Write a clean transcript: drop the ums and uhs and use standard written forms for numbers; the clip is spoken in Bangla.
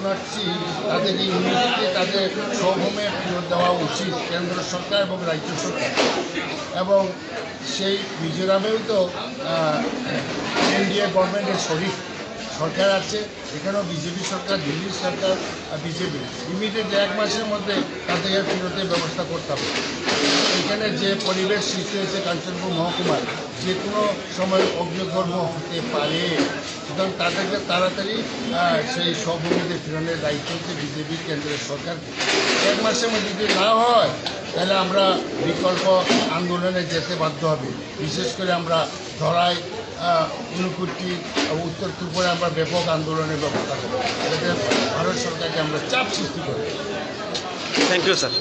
শরণার্থী তাদের ইমিডিয়েটলি তাদের স্বভূমে ফেরত দেওয়া উচিত কেন্দ্র সরকার এবং রাজ্য সরকার। এবং সেই মিজোরামেও তো এনডিএ গভর্নমেন্টের শরিক সরকার আছে, এখানেও বিজেপি সরকার, দিল্লি সরকার বিজেপি। ইমিডিয়েট 1 মাসের মধ্যে তাদেরকে ফেরতের ব্যবস্থা করতে হবে। এখানে যে পরিবেশ সৃষ্টি হয়েছে কাঞ্চনপুর মহকুমায় যে কোনো সময় অগ্নিকর্ম হতে পারে, সুতরাং তাদেরকে তাড়াতাড়ি সেই স্বভূমিতে ফেরানোর দায়িত্ব হচ্ছে বিজেপি কেন্দ্রের সরকারকে। 1 মাসের মধ্যে যদি না হয় তাহলে আমরা বিকল্প আন্দোলনে যেতে বাধ্য হবে। বিশেষ করে আমরা ধরাই, ঊনকোটি, উত্তর ত্রিপুরায় আমরা ব্যাপক আন্দোলনের ব্যবস্থা করব, যাতে ভারত সরকারকে আমরা চাপ সৃষ্টি করব। Thank you sir.